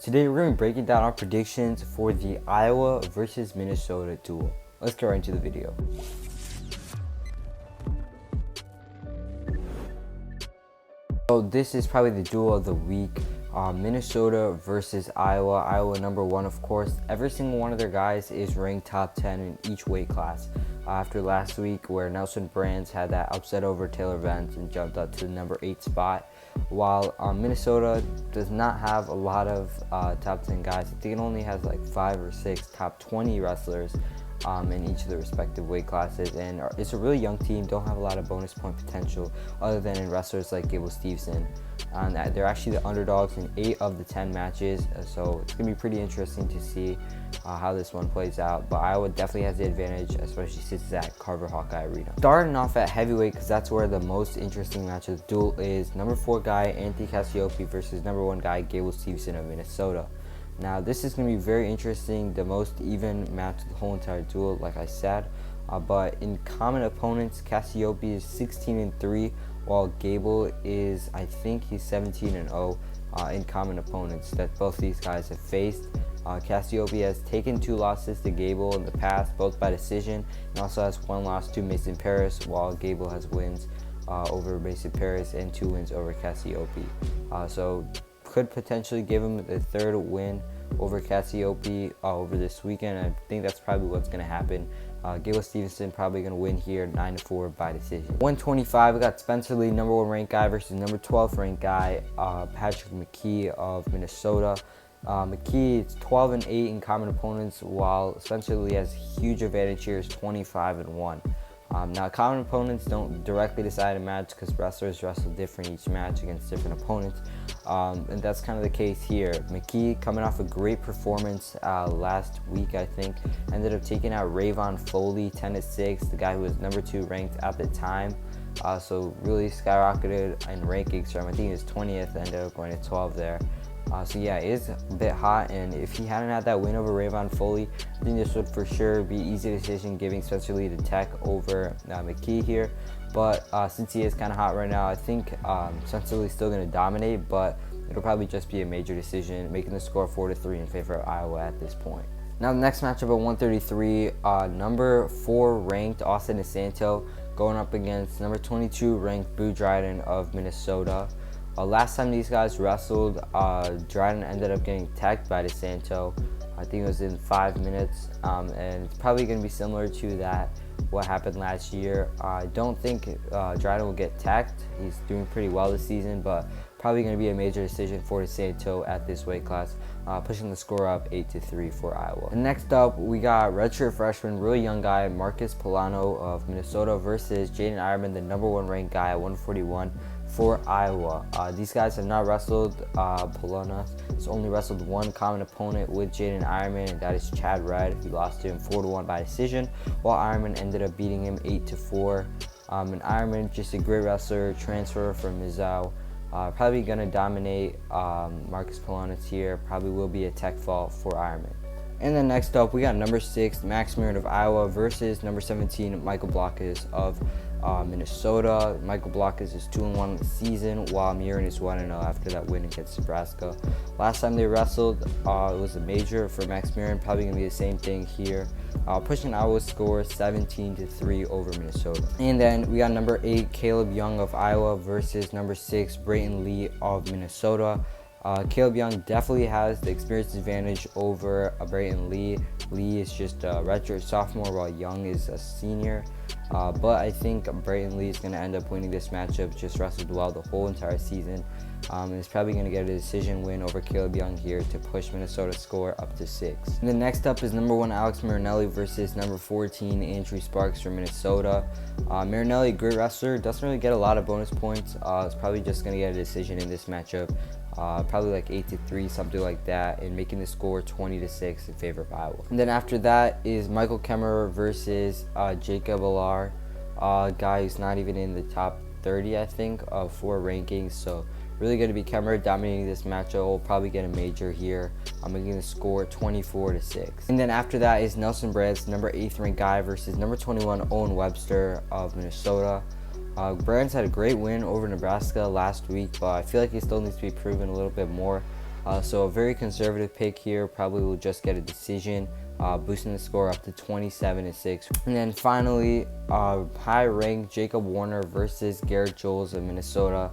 Today we're going to be breaking down our predictions for the Iowa versus Minnesota duel. Let's get right into the video. So this is probably the duel of the week. Minnesota versus Iowa. Iowa number one, of course. Every single one of their guys is ranked top 10 in each weight class. After last week where Nelson Brands had that upset over Taylor Vance and jumped up to the number 8 spot. While Minnesota does not have a lot of top 10 guys. I think it only has like 5 or 6 top 20 wrestlers in each of the respective weight classes, and it's a really young team. Don't have a lot of bonus point potential other than in wrestlers like Gable Steveson. They're actually the underdogs in 8 of the 10 matches, so it's gonna be pretty interesting to see how this one plays out. But Iowa definitely has the advantage, especially since it's at Carver Hawkeye Arena. Starting off at heavyweight, because that's where the most interesting match of the duel is. Number 4 guy Anthony Cassiope versus number 1 guy Gable Steveson of Minnesota. Now this is going to be very interesting, the most even match of the whole entire duel, like I said. But in common opponents, Cassiope is 16-3, while Gable is, I think he's 17-0 in common opponents that both these guys have faced. Cassiope has taken 2 losses to Gable in the past, both by decision, and also has 1 loss to Mason Paris, while Gable has wins over Mason Paris and 2 wins over Cassiope. So could potentially give him the 3rd win over Cassiope over this weekend. I think that's probably what's going to happen. Gable Steveson probably going to win here 9-4 by decision. 125, we got Spencer Lee, number 1 ranked guy versus number 12 ranked guy, Patrick McKee of Minnesota. McKee is 12-8 in common opponents, while Spencer Lee has huge advantage here, is 25-1. Now, common opponents don't directly decide a match because wrestlers wrestle different each match against different opponents, and that's kind of the case here. McKee, coming off a great performance last week, I think, ended up taking out Rayvon Foley 10-6, the guy who was number 2 ranked at the time. So really skyrocketed in rankings from, I think he was 20th, ended up going to 12 there. So yeah, it is a bit hot, and if he hadn't had that win over Rayvon Foley, I think this would for sure be an easy decision, giving Spencer Lee the tech over McKee here. But since he is kind of hot right now, I think Spencer Lee's still going to dominate, but it'll probably just be a major decision, making the score 4-3 in favor of Iowa at this point. Now the next matchup at 133, number 4 ranked Austin DeSanto going up against number 22 ranked Boo Dryden of Minnesota. Last time these guys wrestled, Dryden ended up getting tagged by DeSanto. I think it was in 5 minutes, and it's probably going to be similar to that what happened last year. I don't think Dryden will get tagged. He's doing pretty well this season, but probably going to be a major decision for DeSanto at this weight class, pushing the score up 8-3 for Iowa. And next up, we got redshirt freshman, really young guy Marcus Polano of Minnesota versus Jaden Ironman, the number 1 ranked guy at 141 for Iowa. These guys have not wrestled. Polano has only wrestled 1 common opponent with Jaden Ironman, and that is Chad Red. He lost to him 4-1 by decision, while Ironman ended up beating him 8-4. And Ironman, just a great wrestler, transfer from Ncaa. Probably going to dominate Marcus Polano's here. Probably will be a tech fault for Ironman. And then next up, we got number 6, Max Merritt of Iowa versus number 17, Michael Blockus of Minnesota. Michael Blockus is 2-1 the season, while Murin is 1-0 after that win against Nebraska. Last time they wrestled, it was a major for Max Murin. Probably going to be the same thing here. Pushing Iowa's score 17-3 over Minnesota. And then we got number 8, Caleb Young of Iowa versus number 6, Brayton Lee of Minnesota. Caleb Young definitely has the experience advantage over Brayton Lee. Lee is just a redshirt sophomore, while Young is a senior. But I think Brayton Lee is going to end up winning this matchup. Just wrestled well the whole entire season. And is probably going to get a decision win over Caleb Young here to push Minnesota's score up to 6. And then next up is number 1 Alex Marinelli versus number 14 Andrew Sparks from Minnesota. Marinelli, great wrestler, doesn't really get a lot of bonus points. Is probably just going to get a decision in this matchup. Probably like 8-3, something like that, and making the score 20-6 in favor of Iowa. And then after that is Michael Kemmerer versus Jacob Alar, guy who's not even in the top 30, I think, of 4 rankings. So really going to be Kemmerer dominating this matchup. Will probably get a major here. I'm making the score 24-6. And then after that is Nelson Brands, number 8th ranked guy versus number 21 Owen Webster of Minnesota. Brands had a great win over Nebraska last week, but I feel like he still needs to be proven a little bit more. So a very conservative pick here, probably will just get a decision, boosting the score up to 27-6. And then finally, high-ranked Jacob Warner versus Garrett Jules of Minnesota.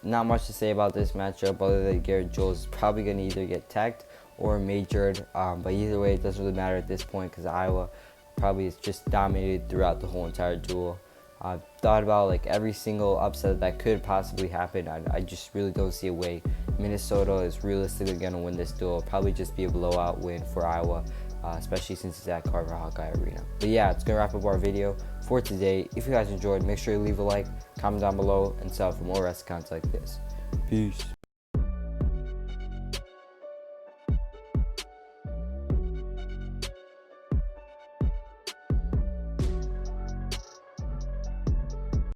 Not much to say about this matchup other than Garrett Jules is probably going to either get teched or majored, but either way it doesn't really matter at this point because Iowa probably is just dominated throughout the whole entire duel. I've thought about like every single upset that could possibly happen. I just really don't see a way Minnesota is realistically going to win this duel. It'll probably just be a blowout win for Iowa, especially since it's at Carver Hawkeye Arena. But yeah, it's going to wrap up our video for today. If you guys enjoyed, make sure you leave a like, comment down below, and sub for more wrestling content like this. Peace.